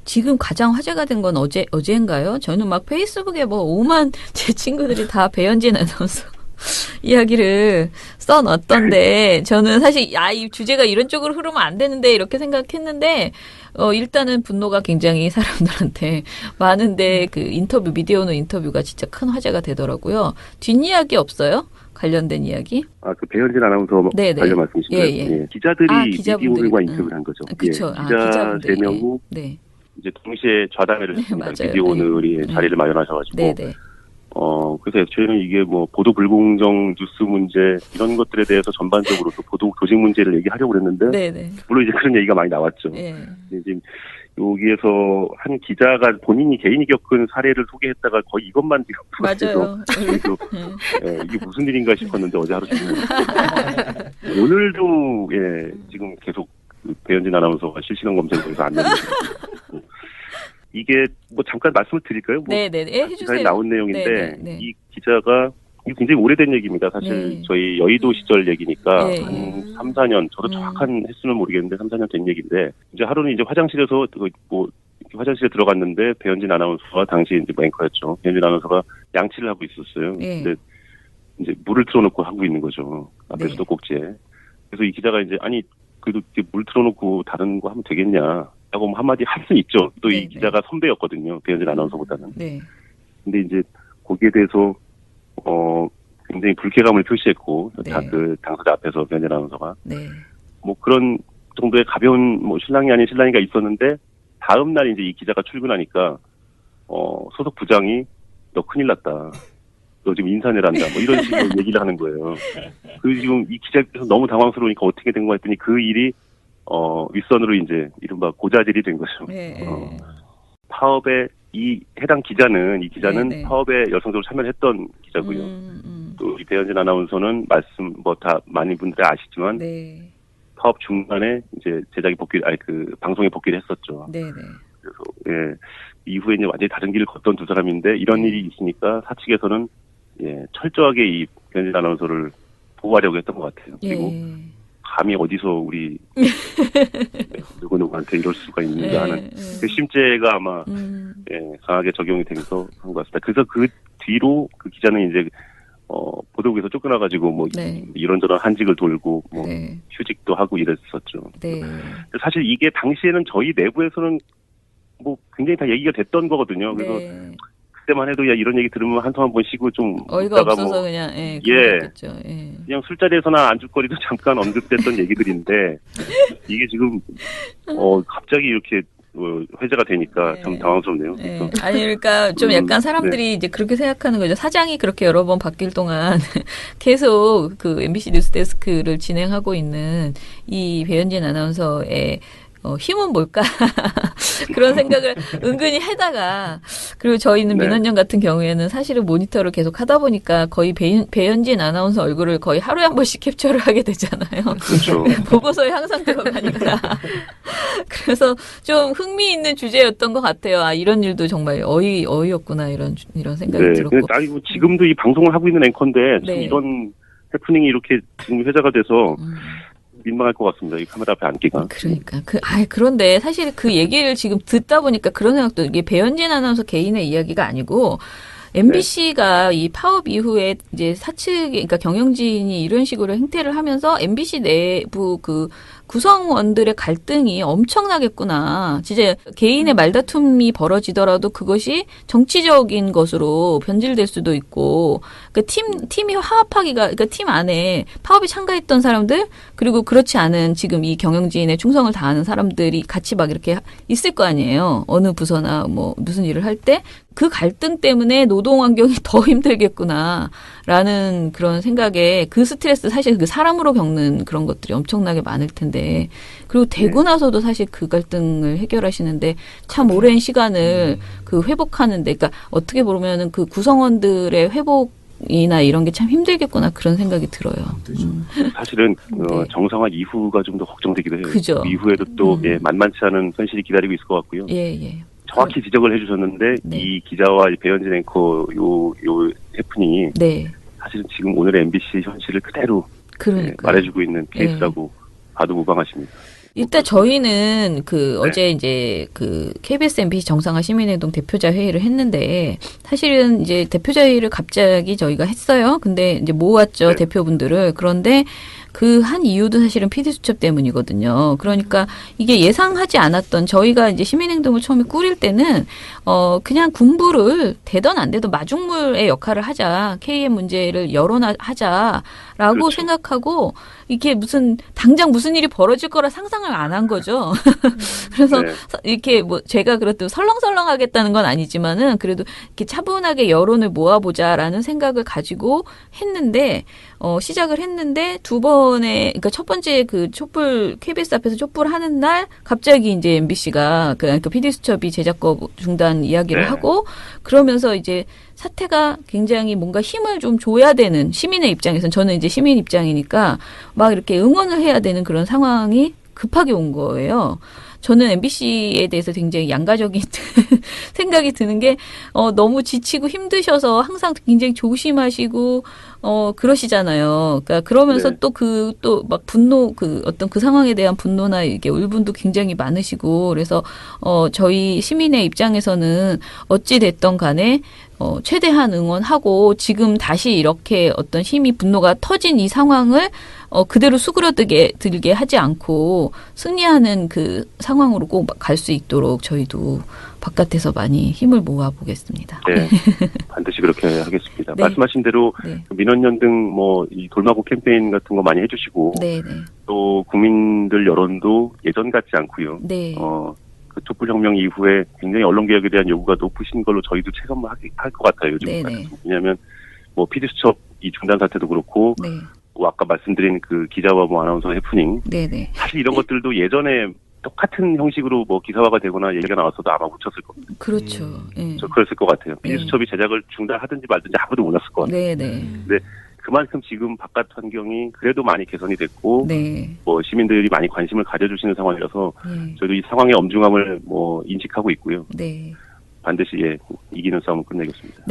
지금 가장 화제가 된 건 어제인가요? 저는 막 페이스북에 뭐 5만 제 친구들이 다 배현진 아나운서 이야기를 써놨던데 저는 사실 이 주제가 이런 쪽으로 흐르면 안 되는데 이렇게 생각했는데 일단은 분노가 굉장히 사람들한테 많은데 그 미디어오늘 인터뷰가 진짜 큰 화제가 되더라고요. 뒷이야기 없어요? 관련된 이야기? 그 배현진 아나운서 관련 말씀이신가요? 예. 기자들이 미디어오늘과 인터뷰를 한 거죠. 그렇죠. 기자 3명이 이제 동시에 좌담회를 했습니다. 미디어오늘이 자리를 마련하셔가지고. 그래서 저희는 이게 뭐 보도 불공정 뉴스 문제 이런 것들에 대해서 전반적으로 또 보도 조직 문제를 얘기하려고 그랬는데 물론 이제 그런 얘기가 많이 나왔죠. 지금 여기에서 한 기자가 개인이 겪은 사례를 소개했다가 거의 이것만 지금 맞아요. 이게 무슨 일인가 싶었는데 어제 하루 종일 오늘도 지금 계속 배현진 아나운서가 실시간 검색에서 안 나오고 이게 뭐 잠깐 말씀을 드릴까요? 해주세요. 나온 내용인데 이 기자가 굉장히 오래된 얘기입니다. 사실 저희 여의도 시절 얘기니까 한 3, 4년 저도 정확한 횟수는 모르겠는데 3, 4년 된 얘기인데 이제 하루는 이제 화장실에서 화장실에 들어갔는데 배현진 아나운서가 당시 이제 앵커였죠. 배현진 아나운서가 양치를 하고 있었어요. 근데 이제 물을 틀어놓고 하고 있는 거죠. 앞에 수도꼭지에. 그래서 이 기자가 이제 그래도 물 틀어놓고 다른 거 하면 되겠냐. 라고 한마디 할 수 있죠. 또 이 기자가 선배였거든요. 배현진 아나운서보다는. 근데 이제 거기에 대해서 굉장히 불쾌감을 표시했고 그 당사자 앞에서 배현진 아나운서가 뭐 그런 정도의 가벼운 신랑이 아닌 신랑이가 있었는데 다음 날 이제 이 기자가 출근하니까 소속 부장이 너 큰일 났다. 너 지금 인사내란다. 뭐 이런 식으로 얘기를 하는 거예요. 그리고 지금 이 기자께서 너무 당황스러우니까 어떻게 된 거 했더니 그 일이 윗선으로 이제 이른바 고자질이 된 거죠. 파업에 이 기자는 파업에 열성적으로 참여를 했던 기자고요. 또 이 배현진 아나운서는 다 많은 분들이 아시지만 파업 중간에 이제 방송에 복귀를 했었죠. 그래서 이후에 이제 완전히 다른 길을 걷던 두 사람인데 이런 일이 있으니까 사측에서는 철저하게 이 배현진 아나운서를 보호하려고 했던 것 같아요. 그리고 감히 어디서 우리 누구누구한테 이럴 수가 있는가 하는 그 심죄가 아마 강하게 적용이 되면서 한 것 같습니다. 그래서 그 뒤로 그 기자는 이제 보도국에서 쫓겨나가지고 이런저런 한직을 돌고 휴직도 하고 이랬었죠. 사실 이게 당시에는 저희 내부에서는 굉장히 다 얘기가 됐던 거거든요. 그래서 그때만 해도 이런 얘기 들으면 한통 한번 쉬고 좀 어이가 없어서 그냥 그냥 술자리에서나 안주거리도 잠깐 언급됐던 얘기들인데 이게 지금 갑자기 이렇게 회자가 되니까 참 당황스럽네요. 아니 그러니까 좀 약간 사람들이 이제 그렇게 생각하는 거죠. 사장이 그렇게 여러 번 바뀔 동안 계속 그 MBC 뉴스데스크를 진행하고 있는 이 배현진 아나운서의 힘은 뭘까? 그런 생각을 은근히 하다가, 그리고 저희는 민원연 같은 경우에는 사실은 모니터를 계속 하다 보니까 거의 배현진 아나운서 얼굴을 거의 하루에 한 번씩 캡처를 하게 되잖아요. 그렇죠. 보고서에 항상 들어가니까. 그래서 좀 흥미있는 주제였던 것 같아요. 이런 일도 정말 어이없구나, 이런 생각이 들었고. 지금도 이 방송을 하고 있는 앵커인데, 참 이런 해프닝이 이렇게 지금 회자가 돼서, 민망할 것 같습니다. 이 카메라 앞에 앉기가. 그러니까 그런데 사실 그 얘기를 지금 듣다 보니까 그런 생각도 이게 배현진 아나운서 개인의 이야기가 아니고 MBC가 이 파업 이후에 이제 그러니까 경영진이 이런 식으로 행태를 하면서 MBC 내부 그 구성원들의 갈등이 엄청나겠구나. 진짜 개인의 말다툼이 벌어지더라도 그것이 정치적인 것으로 변질될 수도 있고, 팀이 화합하기가, 팀 안에 파업에 참가했던 사람들, 그리고 그렇지 않은 지금 이 경영진의 충성을 다하는 사람들이 같이 막 이렇게 있을 거 아니에요. 어느 부서나 무슨 일을 할 때. 그 갈등 때문에 노동 환경이 더 힘들겠구나라는 그런 생각에 그 스트레스 사실 그 사람으로 겪는 그런 것들이 엄청나게 많을 텐데 그리고 되고 나서도 사실 그 갈등을 해결하시는데 참 오랜 시간을 그 회복하는데 그러니까 어떻게 보면은 그 구성원들의 회복이나 이런 게 참 힘들겠구나 그런 생각이 들어요. 사실은 정상화 이후가 좀 더 걱정되기도 해요. 그죠. 이후에도 또 만만치 않은 현실이 기다리고 있을 것 같고요. 정확히 지적을 해주셨는데 이 기자와 배현진 앵커 요 해프닝이 사실은 지금 오늘의 MBC 현실을 그대로 말해주고 있는 케이스라고 봐도 무방하십니다. 일단 저희는 어제 이제 KBS MBC 정상화 시민행동 대표자 회의를 했는데 사실은 이제 대표자 회의를 갑자기 저희가 했어요. 근데 이제 모았죠. 대표분들을. 그런데 그 한 이유도 사실은 PD수첩 때문이거든요. 그러니까 이게 예상하지 않았던 저희가 이제 시민행동을 처음에 꾸릴 때는 그냥 군부를 되던 안 되던 마중물의 역할을 하자. KM 문제를 열어하자라고 그렇죠. 생각하고 이게 당장 무슨 일이 벌어질 거라 상상을 안 한 거죠. 그래서 이렇게 제가 그래도 설렁설렁하겠다는 건 아니지만은 그래도 이렇게 차분하게 여론을 모아보자라는 생각을 가지고 했는데 시작을 했는데 두 번에 그러니까 첫 번째 촛불 KBS 앞에서 촛불 하는 날 갑자기 이제 MBC가 그러니까 PD수첩이 제작거 중단 이야기를 하고 그러면서 이제 사태가 굉장히 뭔가 힘을 좀 줘야 되는 시민의 입장에서는 저는 이제 시민 입장이니까 막 이렇게 응원을 해야 되는 그런 상황이 급하게 온 거예요. 저는 MBC에 대해서 굉장히 양가적인 생각이 드는 게 너무 지치고 힘드셔서 항상 굉장히 조심하시고 그러시잖아요. 그러니까 그러면서 또 막 분노 어떤 그 상황에 대한 분노나 이게 울분도 굉장히 많으시고 그래서 저희 시민의 입장에서는 어찌 됐던 간에 최대한 응원하고 지금 다시 이렇게 어떤 힘이 분노가 터진 이 상황을 그대로 수그러들게 하지 않고 승리하는 그 상황으로 꼭 갈 수 있도록 저희도 바깥에서 많이 힘을 모아 보겠습니다. 네, 반드시 그렇게 하겠습니다. 네. 말씀하신 대로 민원연 등 이 돌마고 캠페인 같은 거 많이 해주시고 또 국민들 여론도 예전 같지 않고요. 그 촛불혁명 이후에 굉장히 언론개혁에 대한 요구가 높으신 걸로 저희도 체감을 할 것 같아요. 요즘 왜냐하면 PD수첩 이 중단 사태도 그렇고 아까 말씀드린 그 기자와 아나운서 해프닝 사실 이런 것들도 예전에 똑같은 형식으로 기사화가 되거나 얘기가 나왔어도 아마 묻혔을 겁니다. 그렇죠. 저 그랬을 것 같아요. PD수첩이 제작을 중단하든지 말든지 아무도 몰랐을 것 같아요. 근데 그만큼 지금 바깥 환경이 그래도 많이 개선이 됐고 시민들이 많이 관심을 가져주시는 상황이라서 저희도 이 상황의 엄중함을 인식하고 있고요. 반드시 이기는 싸움을 끝내겠습니다.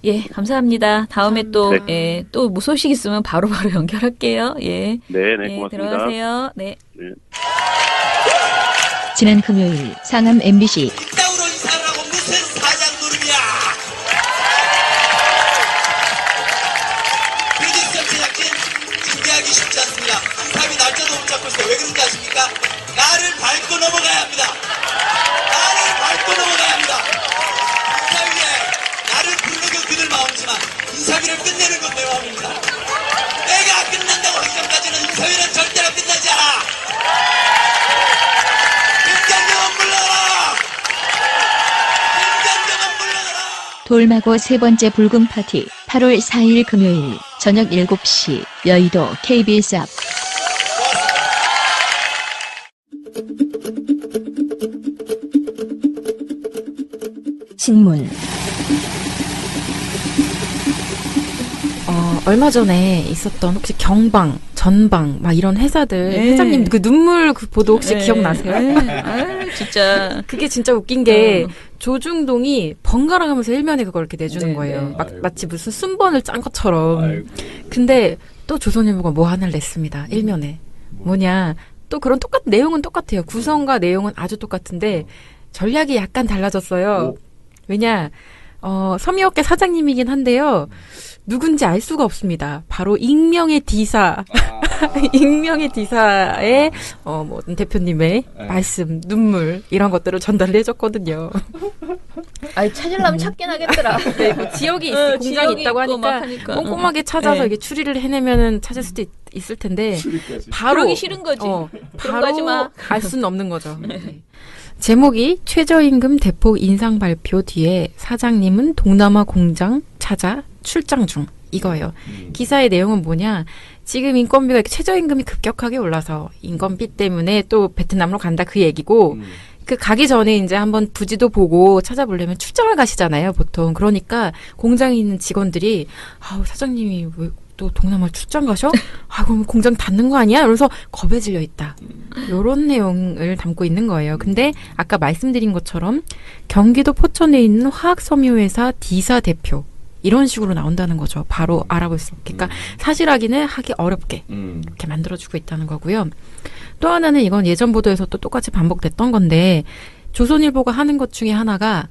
예, 감사합니다. 다음에 또 소식 있으면 바로바로 연결할게요. 예. 네, 고맙습니다. 들어가세요. 네. 지난 금요일 상암 MBC 이따구로 인사하라고 무슨 사장 노름이야. PD수첩 제작진 준비하기 쉽지 않습니다. 인사비 날짜도 못 잡고 있어요. 왜 그런지 아십니까? 나를 밟고 넘어가야 합니다. 나를 밟고 넘어가야 합니다. 인사위에 나를 부르는 건 그들 마음이지만 인사비를 끝내는 건 내 마음입니다. 내가 끝난다고 하기 전까지는 인사위는 절대로 끝나지 않아. 돌마고 세 번째 불금 파티 8월 4일 금요일 저녁 7시 여의도 KBS 앞 신문 얼마 전에 있었던 혹시 경방, 전방 막 이런 회사들 회장님 그 눈물 그 보도 혹시 기억나세요? 진짜 그게 진짜 웃긴 게 조중동이 번갈아가면서 일면에 그걸 이렇게 내주는 거예요. 마치 무슨 순번을 짠 것처럼. 근데 또 조선일보가 뭐 하나를 냈습니다. 일면에. 뭐냐. 또 그런 내용은 똑같아요. 구성과 내용은 아주 똑같은데 전략이 약간 달라졌어요. 왜냐. 섬유업계 사장님이긴 한데요. 누군지 알 수가 없습니다. 바로 익명의 D사. 익명의 D사의, 대표님의 말씀, 눈물, 이런 것들을 전달을 해줬거든요. 찾으려면 찾긴 하겠더라. 지역이 공장이 있다고 하니까 꼼꼼하게 찾아서 이게 추리를 해내면은 찾을 수도 있을 텐데. 바로. 그러기 싫은 거지. 바로 알 수는 없는 거죠. 제목이 최저임금 대폭 인상 발표 뒤에 사장님은 동남아 공장 찾아 출장 중 이거예요. 기사의 내용은 뭐냐. 지금 인건비가 최저임금이 급격하게 올라서 인건비 때문에 또 베트남으로 간다 그 얘기고 그 가기 전에 이제 한번 부지도 보고 찾아보려면 출장을 가시잖아요. 보통. 그러니까 공장에 있는 직원들이 사장님이 왜 또 동남아 출장 가셔? 그럼 공장 닫는 거 아니야? 이러면서 겁에 질려 있다. 이런 내용을 담고 있는 거예요. 근데 아까 말씀드린 것처럼 경기도 포천에 있는 화학섬유회사 D사 대표 이런 식으로 나온다는 거죠. 바로 알아볼 수 있게. 그러니까 사실 확인을 하기 어렵게 이렇게 만들어주고 있다는 거고요. 또 하나는 이건 예전 보도에서 또 똑같이 반복됐던 건데 조선일보가 하는 것 중에 하나가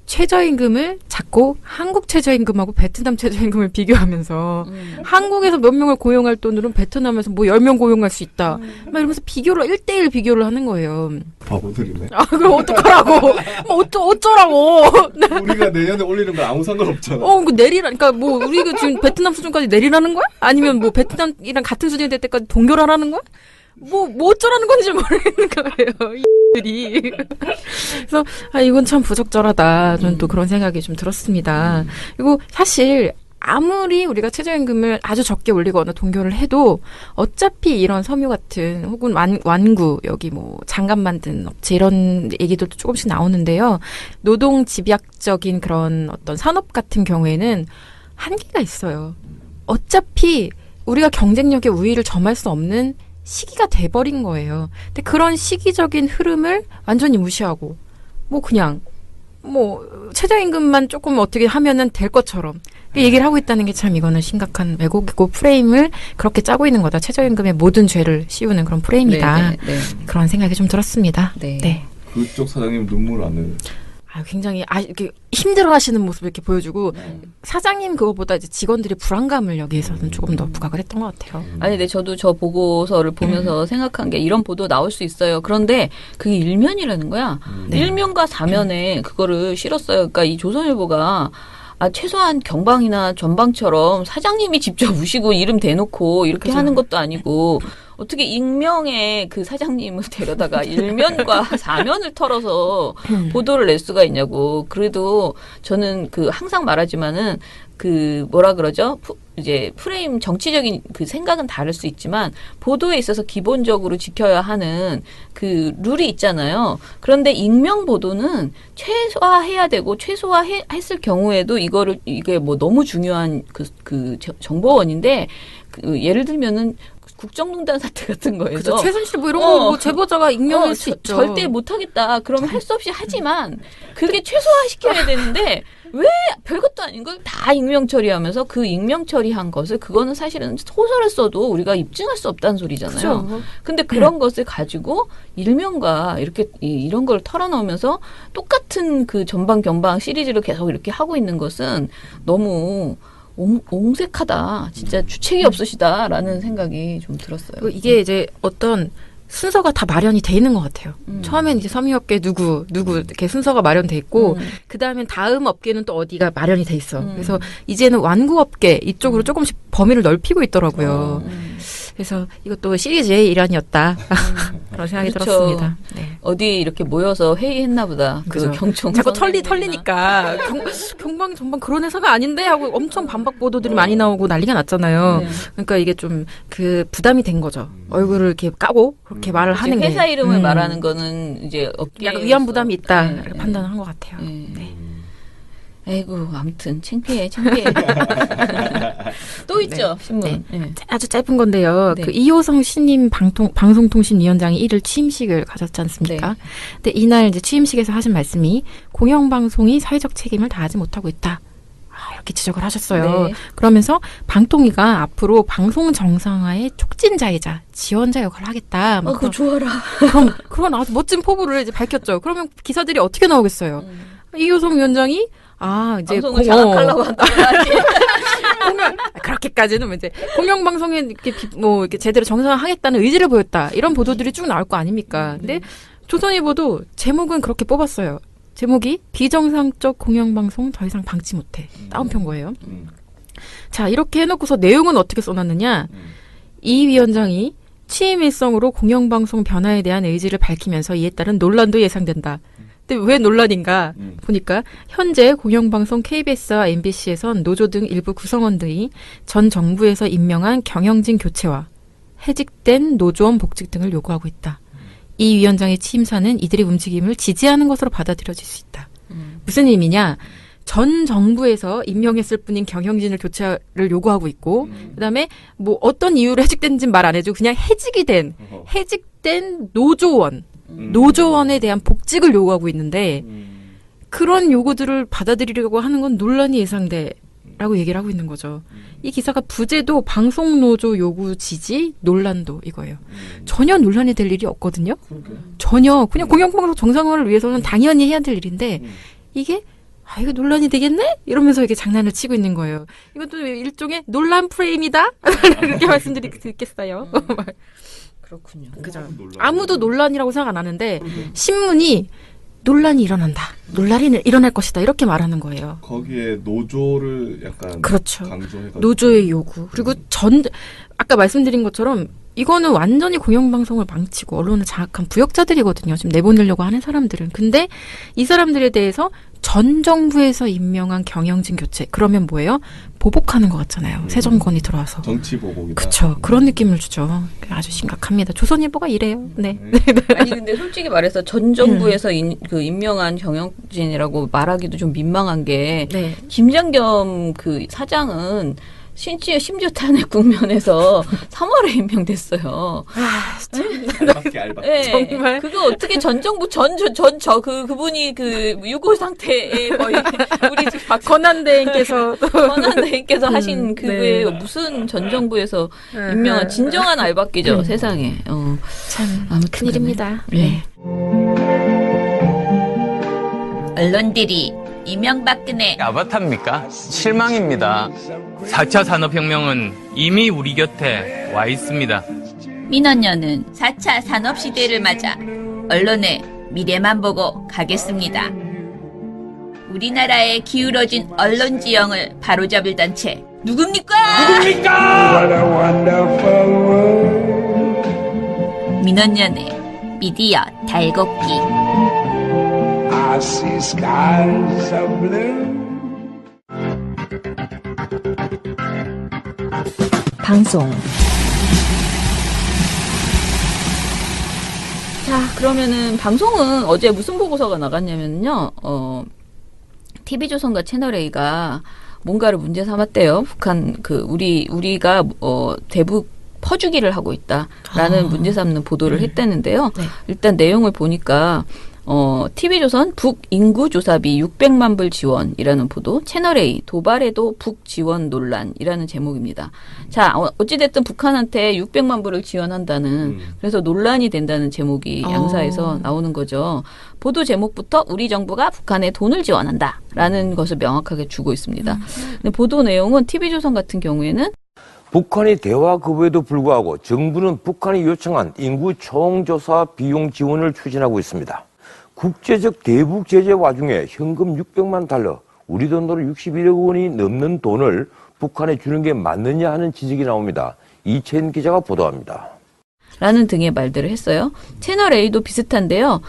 최저임금을 자꾸 한국 최저임금하고 베트남 최저임금을 비교하면서 한국에서 몇 명을 고용할 돈으로는 베트남에서 뭐 10명 고용할 수 있다. 막 이러면서 비교를 1대1 비교를 하는 거예요. 바보들이네. 아, 그럼 어떡하라고. 뭐 어쩌라고. 우리가 내년에 올리는 건 아무 상관없잖아. 그 내리라니까 뭐 우리가 지금 베트남 수준까지 내리라는 거야? 아니면 뭐 베트남이랑 같은 수준이 될 때까지 동결하라는 거야? 뭐 어쩌라는 건지 모르겠는 거예요, 이들이. 그래서, 이건 참 부적절하다. 저는 또 그런 생각이 좀 들었습니다. 그리고 사실, 아무리 우리가 최저임금을 아주 적게 올리거나 동결을 해도 어차피 이런 섬유 같은 혹은 완구, 여기 뭐 장갑 만든 업체 이런 얘기들도 조금씩 나오는데요. 노동 집약적인 그런 어떤 산업 같은 경우에는 한계가 있어요. 어차피 우리가 경쟁력의 우위를 점할 수 없는 시기가 돼버린 거예요. 근데 그런 시기적인 흐름을 완전히 무시하고 그냥 최저임금만 조금 어떻게 하면은 될 것처럼 얘기를 하고 있다는 게 참 이거는 심각한 왜곡이고 프레임을 그렇게 짜고 있는 거다. 최저임금의 모든 죄를 씌우는 그런 프레임이다. 네. 그런 생각이 좀 들었습니다. 네. 그쪽 사장님 눈물 안 흘. 굉장히 이렇게 힘들어하시는 모습을 이렇게 보여주고 사장님 그거보다 이제 직원들의 불안감을 여기에서는 조금 더 부각을 했던 것 같아요. 아니, 근데 저도 저 보고서를 보면서 생각한 게 이런 보도 나올 수 있어요. 그런데 그게 일면이라는 거야. 일면과 사면에 그거를 실었어요. 그러니까 이 조선일보가 최소한 경방이나 전방처럼 사장님이 직접 우시고 이름 대놓고 이렇게 그죠. 하는 것도 아니고 어떻게 익명의 그 사장님을 데려다가 일면과 사면을 털어서 보도를 낼 수가 있냐고. 그래도 저는 항상 말하지만은 뭐라 그러죠? 이제 프레임 정치적인 그 생각은 다를 수 있지만 보도에 있어서 기본적으로 지켜야 하는 그 룰이 있잖아요. 그런데 익명 보도는 최소화해야 되고 최소화했을 경우에도 이게 뭐 너무 중요한 정보원인데 예를 들면은 국정농단 사태 같은 거에서 최순실 뭐 이런 거 제보자가 익명할 수 있죠. 절대 못하겠다. 그러면 할 수 없이 하지만 그게 최소화시켜야 되는데 왜 별것도 아닌 걸 다 익명 처리하면서 그 익명 처리한 것을 그거는 사실은 소설을 써도 우리가 입증할 수 없다는 소리잖아요. 그렇죠. 근데 그런 것을 가지고 일면과 이렇게 이런 걸 털어넣으면서 똑같은 그 전방 경방 시리즈를 계속 이렇게 하고 있는 것은 너무 옹색하다. 진짜 주책이 없으시다라는 생각이 좀 들었어요. 이게 이제 어떤 순서가 다 마련이 돼 있는 것 같아요. 처음엔 이제 섬유업계 누구 이렇게 순서가 마련돼 있고 그 다음엔 다음 업계는 또 어디가 마련이 돼 있어. 그래서 이제는 완구업계 이쪽으로 조금씩 범위를 넓히고 있더라고요. 그래서 이것도 시리즈의 일환이었다. 그런 생각이 그렇죠. 들었습니다. 네. 어디 이렇게 모여서 회의했나 보다. 그죠. 경총 자꾸 털리니까 경방 전방 그런 회사가 아닌데 하고 엄청 반박 보도들이 많이 나오고 난리가 났잖아요. 네. 그러니까 이게 좀 부담이 된 거죠. 얼굴을 이렇게 까고 그렇게 말을 하는 게 회사 이름을 말하는 거는 이제 약간 위험 부담이 있다 네, 판단한 것 같아요. 네. 네. 아이고 아무튼 창피해. 또 있죠 신문. 네. 아주 짧은 건데요. 네. 그 이호성 신임 방송통신위원장이 1일 취임식을 가졌지 않습니까? 네. 근데 이날 이제 취임식에서 하신 말씀이 공영방송이 사회적 책임을 다하지 못하고 있다. 이렇게 지적을 하셨어요. 네. 그러면서 방통위가 앞으로 방송 정상화의 촉진자이자 지원자 역할을 하겠다. 그거 좋아라. 그런 아주 멋진 포부를 이제 밝혔죠. 그러면 기사들이 어떻게 나오겠어요? 이호성 위원장이 이제 방송을 장악하려고 한다. 그렇게까지는 이제 공영방송에 이렇게 제대로 정상화하겠다는 의지를 보였다. 이런 보도들이 쭉 나올 거 아닙니까? 근데 조선일보도 제목은 그렇게 뽑았어요. 제목이 비정상적 공영방송 더 이상 방치 못해. 다운편 거예요. 자, 이렇게 해놓고서 내용은 어떻게 써놨느냐. 이 위원장이 취임 일성으로 공영방송 변화에 대한 의지를 밝히면서 이에 따른 논란도 예상된다. 근데 왜 논란인가 보니까 현재 공영방송 KBS와 MBC에선 노조 등 일부 구성원들이 전 정부에서 임명한 경영진 교체와 해직된 노조원 복직 등을 요구하고 있다. 이 위원장의 취임사는 이들의 움직임을 지지하는 것으로 받아들여질 수 있다. 무슨 의미냐? 전 정부에서 임명했을 뿐인 경영진을 교체를 요구하고 있고 그다음에 뭐 어떤 이유로 해직된지는 말 안 해주고 그냥 해직된 노조원에 대한 복직을 요구하고 있는데 그런 요구들을 받아들이려고 하는 건 논란이 예상돼. 라고 얘기를 하고 있는 거죠. 이 기사가 부제도 방송노조 요구 지지 논란도 이거예요. 전혀 논란이 될 일이 없거든요. 전혀. 그냥 공영방송 정상화를 위해서는 당연히 해야 될 일인데 이게 이거 논란이 되겠네? 이러면서 이렇게 장난을 치고 있는 거예요. 이것도 일종의 논란 프레임이다? 이렇게 말씀드리겠어요. 그렇군요. 그죠. 아무도 논란이라고 생각 안 하는데 신문이 논란이 일어난다. 논란이 일어날 것이다. 이렇게 말하는 거예요. 거기에 노조를 약간 그렇죠. 강조해가지고 노조의 요구. 그리고 아까 말씀드린 것처럼 이거는 완전히 공영방송을 망치고 언론을 장악한 부역자들이거든요. 지금 내보내려고 하는 사람들은. 근데 이 사람들에 대해서 전 정부에서 임명한 경영진 교체. 그러면 뭐예요? 보복하는 것 같잖아요. 새 정권이 들어와서. 정치 보복이다. 그렇죠. 그런 느낌을 주죠. 아주 심각합니다. 조선일보가 이래요. 네. 아니 근데 솔직히 말해서 전 정부에서 임명한 경영진이라고 말하기도 좀 민망한 게 네. 김장겸 그 사장은 심지어 탄핵 국면에서 3월에 임명됐어요. 알밖에. 네, 정말. 그거 어떻게 전 정부 그분이 그 유고 상태에 거의 우리 권한대행께서 권한대행께서 하신 그게 네. 무슨 전 정부에서 임명한 진정한 알박기죠 세상에. 참 아무튼 큰일입니다. 네. 언론들이 이명박근혜 아바타입니까? 실망입니다. 4차 산업혁명은 이미 우리 곁에 와 있습니다. 민원연은 4차 산업시대를 맞아 언론의 미래만 보고 가겠습니다. 우리나라에 기울어진 언론 지형을 바로잡을 단체 누굽니까? 민원연의 미디어 달곡기. I see skies of blue. 방송 자, 그러면은 방송은 어제 무슨 보고서가 나갔냐면요. TV조선과 채널A가 뭔가를 문제 삼았대요. 북한 우리가 대북 퍼주기를 하고 있다라는 문제 삼는 보도를 했다는데요. 네. 일단 내용을 보니까 TV조선 북인구조사비 600만 불 지원이라는 보도, 채널A 도발에도 북지원 논란이라는 제목입니다. 자, 어찌됐든 북한한테 600만 불을 지원한다는, 그래서 논란이 된다는 제목이 양사에서 나오는 거죠. 보도 제목부터 우리 정부가 북한에 돈을 지원한다라는 것을 명확하게 주고 있습니다. 근데 보도 내용은 TV조선 같은 경우에는 북한이 대화 거부에도 불구하고 정부는 북한이 요청한 인구 총조사 비용 지원을 추진하고 있습니다. 국제적 대북 제재 와중에 현금 600만 달러, 우리 돈으로 61억 원이 넘는 돈을 북한에 주는 게 맞느냐 하는 지적이 나옵니다. 이채인 기자가 보도합니다. 라는 등의 말들을 했어요. 채널A도 비슷한데요.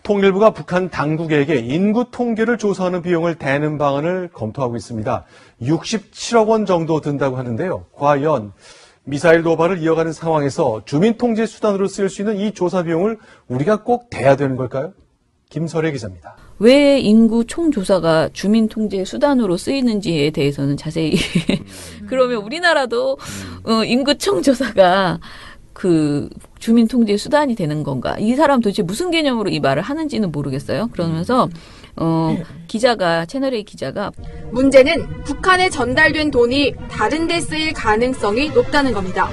통일부가 북한 당국에게 인구 통계를 조사하는 비용을 대는 방안을 검토하고 있습니다. 67억 원 정도 든다고 하는데요. 과연 미사일 도발을 이어가는 상황에서 주민통제 수단으로 쓰일 수 있는 이 조사 비용을 우리가 꼭 대야 되는 걸까요? 김설혜 기자입니다. 왜 인구 총조사가 주민통제 수단으로 쓰이는지에 대해서는 자세히 그러면 우리나라도 인구 총조사가 그 주민통제 수단이 되는 건가? 이 사람 도대체 무슨 개념으로 이 말을 하는지는 모르겠어요. 그러면서 채널A 기자가 문제는 북한에 전달된 돈이 다른 데 쓰일 가능성이 높다는 겁니다.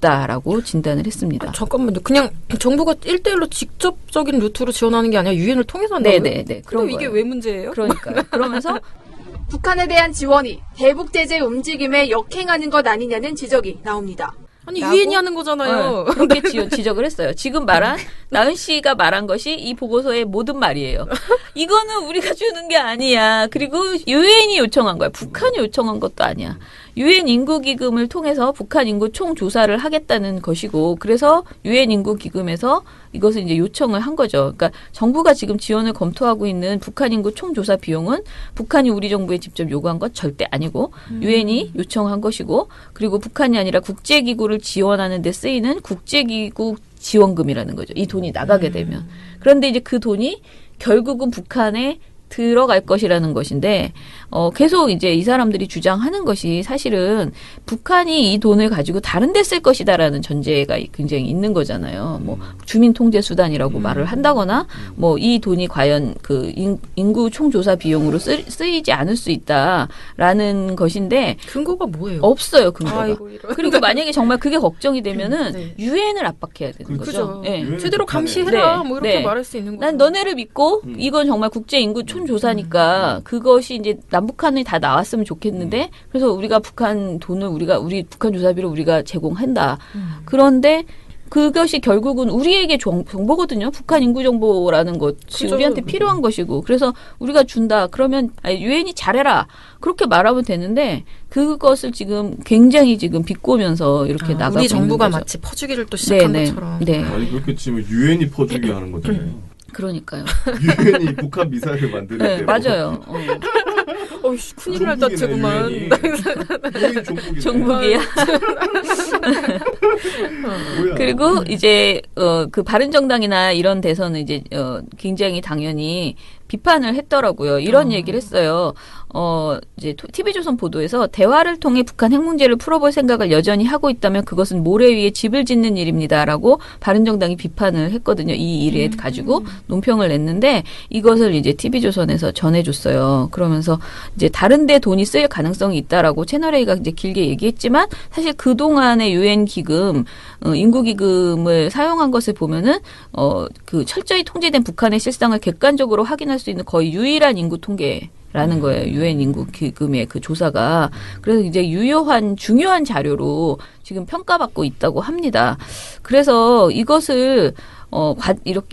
라고 진단을 했습니다. 잠깐만요. 그냥 정부가 1대1로 직접적인 루트로 지원하는 게 아니라 유엔을 통해서 한다고요? 네네네. 그럼 이게 왜 문제예요? 그러니까요. 그러면서 북한에 대한 지원이 대북 제재 움직임에 역행하는 것 아니냐는 지적이 나옵니다. 아니 유엔이 하는 거잖아요. 그렇게 지적을 했어요. 지금 말한 나은 씨가 말한 것이 이 보고서의 모든 말이에요. 이거는 우리가 주는 게 아니야. 그리고 유엔이 요청한 거야. 북한이 요청한 것도 아니야. 유엔 인구기금을 통해서 북한 인구 총조사를 하겠다는 것이고, 그래서 유엔 인구기금에서 이것을 이제 요청을 한 거죠. 그러니까 정부가 지금 지원을 검토하고 있는 북한 인구 총조사 비용은 북한이 우리 정부에 직접 요구한 것 절대 아니고 유엔이 요청한 것이고, 그리고 북한이 아니라 국제기구를 지원하는 데 쓰이는 국제기구 지원금이라는 거죠. 이 돈이 나가게 되면. 그런데 이제 그 돈이 결국은 북한에 들어갈 것이라는 것인데 계속 이제 이 사람들이 주장하는 것이 사실은 북한이 이 돈을 가지고 다른 데 쓸 것이다라는 전제가 굉장히 있는 거잖아요. 뭐 주민 통제 수단이라고 말을 한다거나 뭐 이 돈이 과연 그 인구 총조사 비용으로 쓰이지 않을 수 있다라는 것인데 근거가 뭐예요? 없어요, 근거가. 아이고, 그리고 만약에 정말 그게 걱정이 되면은 유엔을 압박해야 되는 거죠. 네. 제대로 감시해라 뭐 이렇게 말할 수 있는 거죠. 난 너네를 믿고 이건 정말 국제 인구 총조사니까 그것이 이제 남북한이 다 나왔으면 좋겠는데 그래서 우리가 북한 돈을 우리 북한 조사비를 우리가 제공한다. 그런데 그것이 결국은 우리에게 정보거든요. 북한 인구 정보라는 것이 우리한테 필요한 것이고 그래서 우리가 준다. 그러면 유엔이 잘해라. 그렇게 말하면 되는데 그것을 지금 굉장히 지금 비꼬면서 이렇게 나가고 우리 정부가 있는 거죠. 마치 퍼주기를 또 시작한 것처럼. 네. 아니 그렇게 치면 유엔이 퍼주기 하는 거잖아요. 그러니까요. 유엔이 북한 미사일을 만드는데. 네, 맞아요. 큰일 날 떴지구만. 종북이야. 그리고 이제 그 바른정당이나 이런 데서는 이제 굉장히 당연히 비판을 했더라고요. 이런 얘기를 했어요. 이제 TV조선 보도에서 대화를 통해 북한 핵 문제를 풀어볼 생각을 여전히 하고 있다면 그것은 모래 위에 집을 짓는 일입니다라고 바른정당이 비판을 했거든요. 이 일에 가지고 논평을 냈는데 이것을 이제 TV조선에서 전해줬어요. 그러면서 이제 다른데 돈이 쓰일 가능성이 있다라고 채널A가 이제 길게 얘기했지만 사실 그 동안의 유엔 기금, 인구 기금을 사용한 것을 보면은 그 철저히 통제된 북한의 실상을 객관적으로 확인할 수 있는 거의 유일한 인구 통계라는 거예요. 유엔 인구 기금의 그 조사가. 그래서 이제 중요한 자료로 지금 평가받고 있다고 합니다. 그래서 이것을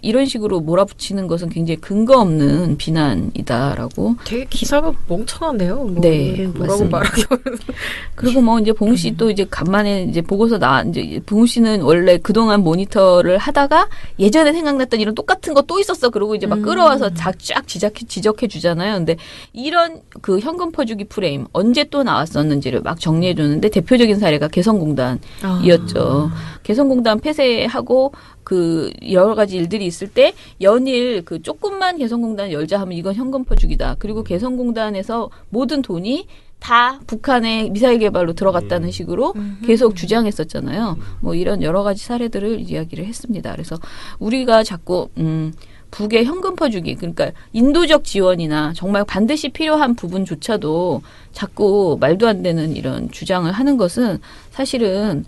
이런 식으로 몰아붙이는 것은 굉장히 근거 없는 비난이다라고. 되게 기사가 멍청한데요. 뭐 네, 뭐라고 말하기. 그리고 뭐 이제 봉우 씨 또 이제 간만에 이제 보고서 이제 봉우 씨는 원래 그동안 모니터를 하다가 예전에 생각났던 이런 똑같은 거 또 있었어. 그러고 이제 막 끌어와서 쫙 지적해 주잖아요. 근데 이런 그 현금 퍼주기 프레임 언제 또 나왔었는지를 막 정리해 줬는데 대표적인 사례가 개성공단이었죠. 개성공단 폐쇄하고 그 여러 가지 일들이 있을 때 연일 그 조금만 개성공단 열자 하면 이건 현금 퍼주기다. 그리고 개성공단에서 모든 돈이 다 북한의 미사일 개발로 들어갔다는 식으로 계속 주장했었잖아요. 뭐 이런 여러 가지 사례들을 이야기를 했습니다. 그래서 우리가 자꾸 북의 현금 퍼주기, 그러니까 인도적 지원이나 정말 반드시 필요한 부분조차도 자꾸 말도 안 되는 이런 주장을 하는 것은 사실은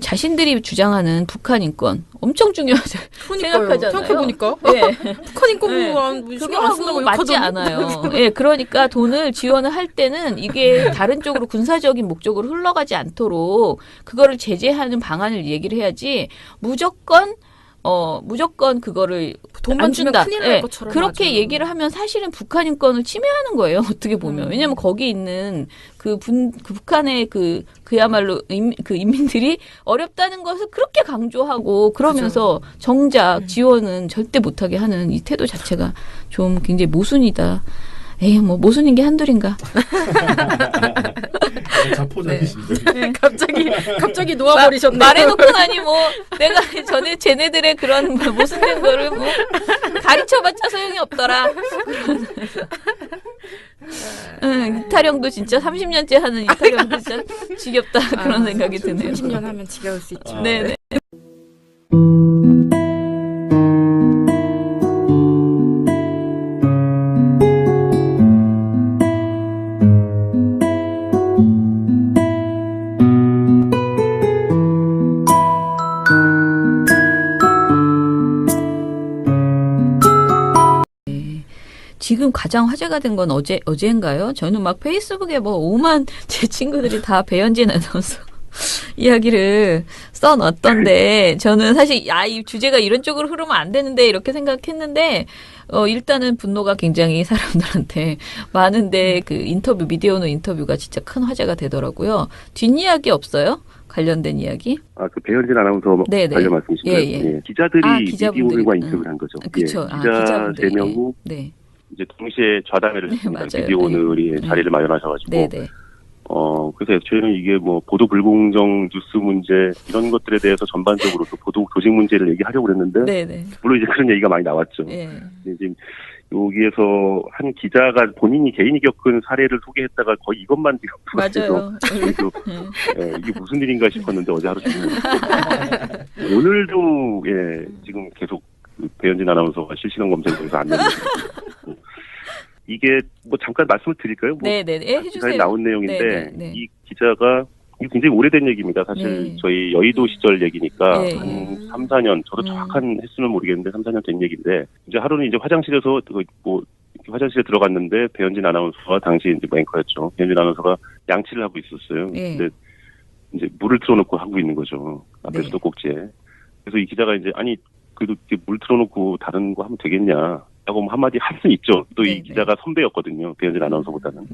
자신들이 주장하는 북한 인권 엄청 중요하죠. 생각하잖아요. 생각해보니까. 네. 북한 인권 그거하고 맞지 않아요. 예, 그러니까 돈을 지원을 할 때는 이게 다른 쪽으로 군사적인 목적으로 흘러가지 않도록 그거를 제재하는 방안을 얘기를 해야지 무조건 그거를 돈만 주면 큰일 날 것처럼 그렇게 맞아요. 얘기를 하면 사실은 북한 인권을 침해하는 거예요. 어떻게 보면. 왜냐하면 거기 있는 그 북한의 그야말로 인민들이 어렵다는 것을 그렇게 강조하고 그러면서 정작 지원은 절대 못하게 하는 이 태도 자체가 좀 굉장히 모순이다. 에이, 뭐 모순인 게 한둘인가. 자포자기십니다. 네. 갑자기 놓아버리셨네. 말해놓고 나니 뭐 내가 전에 쟤네들의 그런 모순된 거를 뭐 가르쳐봤자 소용이 없더라. 이타령도 진짜 30년째 하는 이타령도 진짜 지겹다 그런 생각이 드네요. 30년 하면 지겨울 수 있죠. 네네. 지금 가장 화제가 된 건 어제인가요? 저는 막 페이스북에 뭐 5만 제 친구들이 다 배현진 아나운서 이야기를 써놨던데 저는 사실 이 주제가 이런 쪽으로 흐르면 안 되는데 이렇게 생각했는데 일단은 분노가 굉장히 사람들한테 많은데 그 미디어오늘 인터뷰가 진짜 큰 화제가 되더라고요. 뒷이야기 없어요? 관련된 이야기? 그 배현진 아나운서 관련 말씀이신가요? 예. 기자들이 미디어오늘과 인터뷰를 한 거죠. 그렇죠. 기자 3명이 이제 동시에 좌담회를 했습니다. 미디어오늘이 자리를 마련하셔가지고 그래서 저희는 이게 뭐 보도 불공정 뉴스 문제 이런 것들에 대해서 전반적으로 또 보도 교직 문제를 얘기하려고 그랬는데 네네. 물론 이제 그런 얘기가 많이 나왔죠. 네. 지금 여기에서 한 기자가 개인이 겪은 사례를 소개했다가 거의 이것만 지금 맞아요. 이게 무슨 일인가 싶었는데 어제 하루 종일 오늘도 지금 계속 배현진 아나운서가 실시간 검색에서 안내를 해주고 이게 뭐 잠깐 말씀을 드릴까요? 네네. 해주세요. 나온 내용인데 네네. 이 기자가 이게 굉장히 오래된 얘기입니다. 사실 저희 여의도 시절 얘기니까 한 3, 4년 저도 정확한 횟수는 모르겠는데 3, 4년 된 얘기인데 이제 하루는 이제 화장실에서 뭐 화장실에 들어갔는데 배현진 아나운서가 당시 이제 앵커였죠. 배현진 아나운서가 양치를 하고 있었어요. 근데 이제 물을 틀어놓고 하고 있는 거죠. 앞에 수도꼭지에. 그래서 이 기자가 이제 아니 그래도 물 틀어놓고 다른 거 하면 되겠냐 라고 한마디 할 수 있죠. 또 이 기자가 선배였거든요. 배현진 아나운서보다는.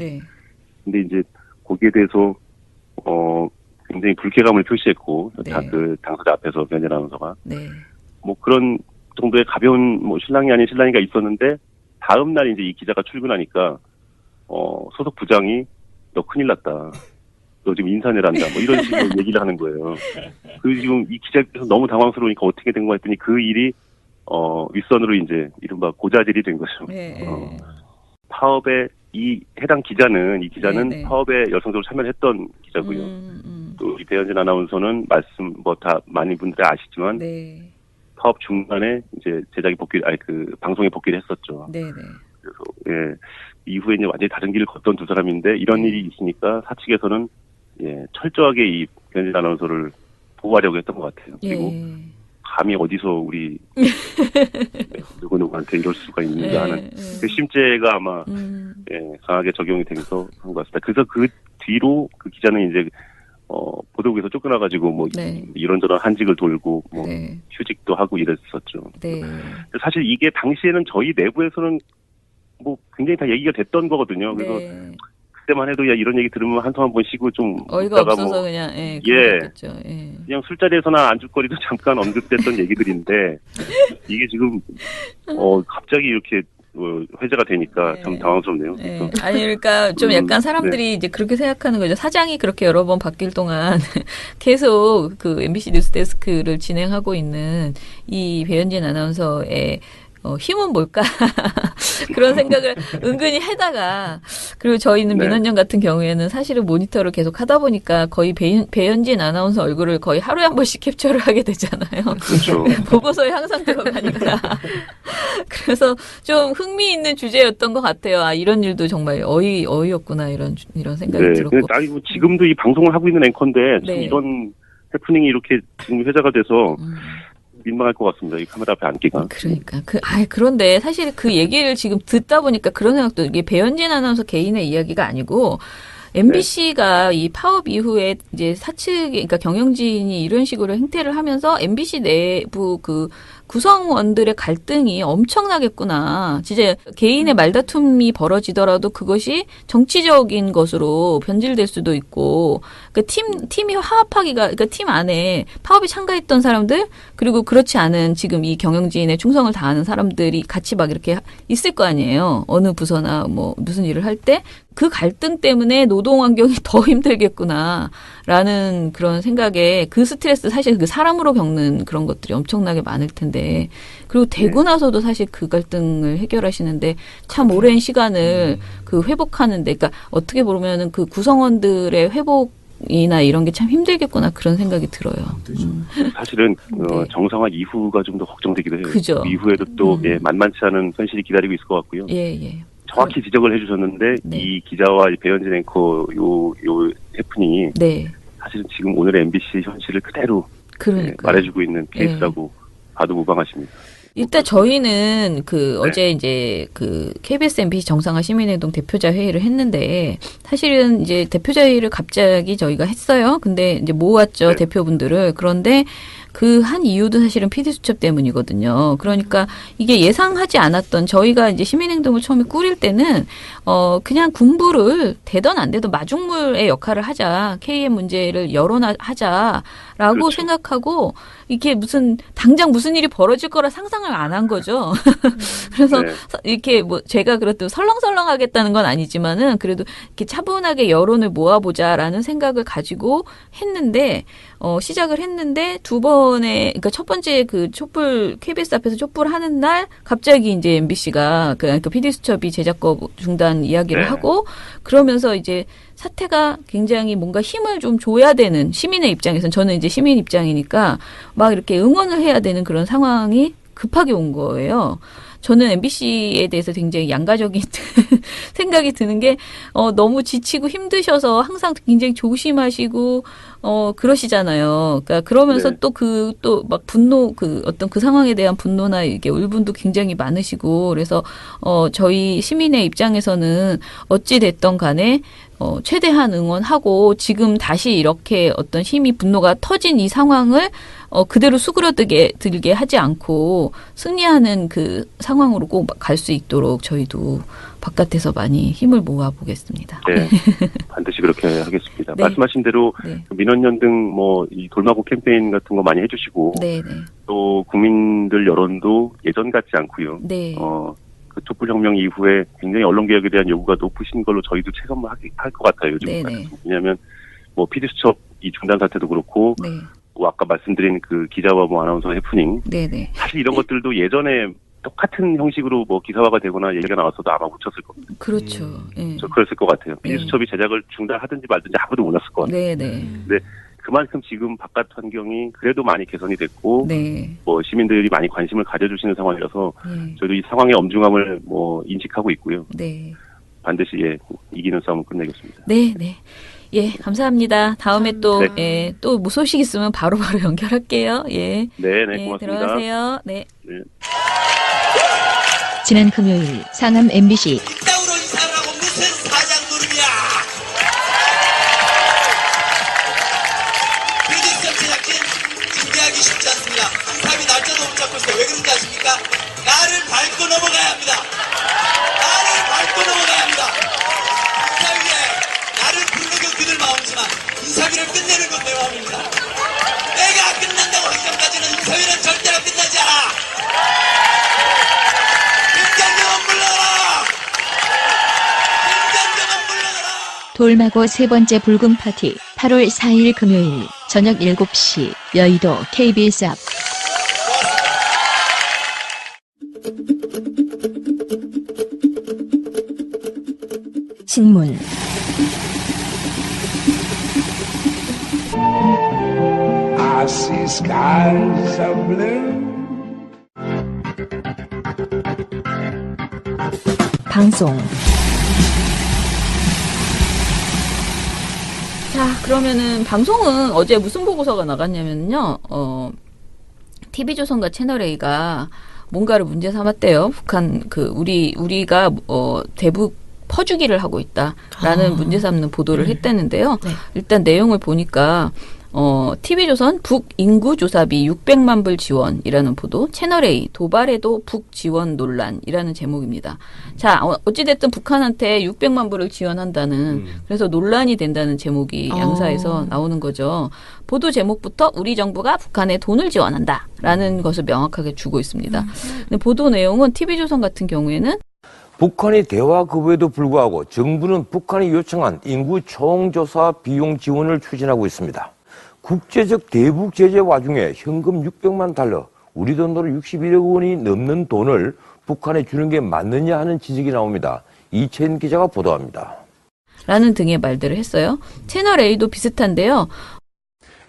근데 이제 거기에 대해서 굉장히 불쾌감을 표시했고 그 당사자 앞에서 배현진 아나운서가 뭐 그런 정도의 가벼운 뭐 신랑이 아닌 신랑이가 있었는데 다음 날 이제 이 기자가 출근하니까 소속 부장이 너 큰일 났다. 너 지금 인사내란다. 뭐 이런 식으로 얘기를 하는 거예요. 그 지금 이 기자께서 너무 당황스러우니까 어떻게 된 거 했더니 그 일이 윗선으로 이제 이른바 고자질이 된 거죠. 파업에 이 기자는 파업에 열성적으로 참여를 했던 기자고요. 또 이 배현진 아나운서는 말씀 뭐 다 많은 분들이 아시지만 파업 중간에 이제 방송에 복귀를 했었죠. 그래서 이후에 이제 완전히 다른 길을 걷던 두 사람인데 이런 일이 있으니까 사측에서는 철저하게 이 배현진 아나운서를 보호하려고 했던 것 같아요. 그리고 감히 어디서 우리 누구한테 이럴 수가 있는가 하는 그 심죄가 아마 강하게 적용이 되면서 한 것 같습니다. 그래서 그 뒤로 그 기자는 이제 보도국에서 쫓겨나가지고 뭐 이런저런 한직을 돌고 뭐 휴직도 하고 이랬었죠. 사실 이게 당시에는 저희 내부에서는 뭐 굉장히 다 얘기가 됐던 거거든요. 그래서 그때만 해도 야 이런 얘기 들으면 한숨 한번 쉬고 좀 어이가 없어서 그냥 그냥 술자리에서나 안주거리도 잠깐 언급됐던 얘기들인데 이게 지금 갑자기 이렇게 회자가 되니까 참 당황스럽네요. 아니 그러니까 좀 약간 사람들이 이제 그렇게 생각하는 거죠. 사장이 그렇게 여러 번 바뀔 동안 계속 그 MBC 뉴스데스크를 진행하고 있는 이 배현진 아나운서의 힘은 뭘까? 그런 생각을 은근히 하다가, 그리고 저희는 민원연 같은 경우에는 사실은 모니터를 계속 하다 보니까 거의 배현진 아나운서 얼굴을 거의 하루에 한 번씩 capture를 하게 되잖아요. 그렇죠. 보고서에 항상 들어가니까. 그래서 좀 흥미있는 주제였던 것 같아요. 아, 이런 일도 정말 어이없구나, 이런 생각이 들었고. 아니, 뭐 지금도 이 방송을 하고 있는 앵커인데, 참 이런 해프닝이 이렇게 지금 회자가 돼서, 민망할 것 같습니다. 이 카메라 앞에 앉기가. 그러니까 그런데 사실 그 얘기를 지금 듣다 보니까 그런 생각도 이게 배현진 아나운서 개인의 이야기가 아니고 MBC가 이 파업 이후에 이제 그러니까 경영진이 이런 식으로 행태를 하면서 MBC 내부 그 구성원들의 갈등이 엄청나겠구나. 진짜 개인의 말다툼이 벌어지더라도 그것이 정치적인 것으로 변질될 수도 있고, 그러니까 팀이 화합하기가, 그러니까 팀 안에 파업에 참가했던 사람들, 그리고 그렇지 않은 지금 이 경영진에 충성을 다하는 사람들이 같이 막 이렇게 있을 거 아니에요. 어느 부서나 뭐 무슨 일을 할 때. 그 갈등 때문에 노동 환경이 더 힘들겠구나라는 그런 생각에 그 스트레스 사실 그 사람으로 겪는 그런 것들이 엄청나게 많을 텐데 그리고 되고 나서도 사실 그 갈등을 해결하시는데 참 오랜 시간을 그 회복하는데 그러니까 어떻게 보면은 그 구성원들의 회복이나 이런 게 참 힘들겠구나 그런 생각이 들어요. 사실은 정상화 이후가 좀 더 걱정되기도 해요. 그죠. 이후에도 또 만만치 않은 현실이 기다리고 있을 것 같고요. 정확히 지적을 해주셨는데 이 기자와 배현진 앵커 요 해프닝이 사실은 지금 오늘의 MBC 현실을 그대로 말해주고 있는 케이스라고 봐도 무방하십니다. 일단 저희는 어제 이제 KBS MBC 정상화 시민행동 대표자 회의를 했는데 사실은 이제 대표자 회의를 갑자기 저희가 했어요. 근데 이제 모았죠 대표분들을. 그런데 그 한 이유도 사실은 PD수첩 때문이거든요. 그러니까 이게 예상하지 않았던 저희가 이제 시민행동을 처음에 꾸릴 때는 그냥 군부를 되던 안 되던 마중물의 역할을 하자. KM 문제를 열어하자라고 그렇죠. 생각하고 이게 당장 무슨 일이 벌어질 거라 상상을 안 한 거죠. 그래서 네. 이렇게 뭐 제가 그래도 설렁설렁하겠다는 건 아니지만은 그래도 이렇게 차분하게 여론을 모아보자라는 생각을 가지고 했는데 시작을 했는데 두 번에 그러니까 첫 번째 그 촛불 KBS 앞에서 촛불 하는 날 갑자기 이제 MBC가 그러니까 PD수첩이 제작거 중단 이야기를 네. 하고 그러면서 이제 사태가 굉장히 뭔가 힘을 좀 줘야 되는 시민의 입장에서는 저는 이제 시민 입장이니까 막 이렇게 응원을 해야 되는 그런 상황이 급하게 온 거예요. 저는 MBC에 대해서 굉장히 양가적인 생각이 드는 게 너무 지치고 힘드셔서 항상 굉장히 조심하시고 그러시잖아요. 그러니까 그러면서 네. 또 막 분노 어떤 그 상황에 대한 분노나 이게 울분도 굉장히 많으시고 그래서 저희 시민의 입장에서는 어찌 됐던 간에 최대한 응원하고 지금 다시 이렇게 어떤 힘이 분노가 터진 이 상황을 그대로 수그러들게 하지 않고 승리하는 그 상황으로 꼭 갈 수 있도록 저희도 바깥에서 많이 힘을 모아보겠습니다. 네, 반드시 그렇게 하겠습니다. 네. 말씀하신 대로 네. 민원연 등 뭐 이 돌마고 캠페인 같은 거 많이 해주시고 네, 네. 또 국민들 여론도 예전 같지 않고요. 네. 그 촛불혁명 이후에 굉장히 언론개혁에 대한 요구가 높으신 걸로 저희도 체감을 할 것 같아요. 요즘. 왜냐하면 뭐 PD수첩 이 중단 사태도 그렇고 네. 뭐 아까 말씀드린 그 기자와 뭐 아나운서 해프닝. 네네. 사실 이런 것들도 예전에 똑같은 형식으로 뭐 기사화가 되거나 얘기가 나왔어도 아마 묻혔을 겁니다. 그렇죠. 저 그랬을 것 같아요. PD수첩이 제작을 중단하든지 말든지 아무도 몰랐을 것 같아요. 네네. 근데 그만큼 지금 바깥 환경이 그래도 많이 개선이 됐고, 네. 뭐 시민들이 많이 관심을 가져주시는 상황이라서 저희도 이 상황의 엄중함을 뭐 인식하고 있고요. 네. 반드시 이기는 싸움을 끝내겠습니다. 네, 네. 예, 감사합니다. 다음에 또, 네. 또 뭐 소식 있으면 바로바로 연결할게요. 예. 네, 네, 고맙습니다. 들어가세요. 네. 네. 지난 금요일 상암 MBC 이따구로 인사를 하고 무슨 사장 노름이야. PD수첩 제작진 준비하기 쉽지 않습니다. 인사비 날짜도 못 잡고 있어요. 왜 그런지 아십니까? 나를 밟고 넘어가야 합니다. 나를 밟고 넘어가야 합니다. 인사위에 나를 부르는 건 그들 마음이지만 인사비를 끝내는 건 내 마음입니다. 내가 끝난다고 하기 전까지는 인사위는 절대로 끝나지 않아. 돌마고 세 번째 불금 파티 8월 4일 금요일 저녁 7시 여의도 KBS 앞 신문 I see skies of blue. 방송 자, 그러면은 방송은 어제 무슨 보고서가 나갔냐면요. TV조선과 채널A가 뭔가를 문제 삼았대요. 북한 우리가 대북 퍼주기를 하고 있다라는 문제 삼는 보도를 했다는데요. 네. 일단 내용을 보니까 TV조선 북인구 조사비 600만 불 지원이라는 보도, 채널A 도발에도 북 지원 논란이라는 제목입니다. 자, 어찌됐든 북한한테 600만 불을 지원한다는 그래서 논란이 된다는 제목이 양사에서 나오는 거죠. 보도 제목부터 우리 정부가 북한에 돈을 지원한다라는 것을 명확하게 주고 있습니다. 근데 보도 내용은 TV조선 같은 경우에는 북한이 대화 거부에도 불구하고 정부는 북한이 요청한 인구 총조사 비용 지원을 추진하고 있습니다. 국제적 대북 제재 와중에 현금 600만 달러, 우리 돈으로 61억 원이 넘는 돈을 북한에 주는 게 맞느냐 하는 지적이 나옵니다. 이채인 기자가 보도합니다. 라는 등의 말들을 했어요. 채널A도 비슷한데요.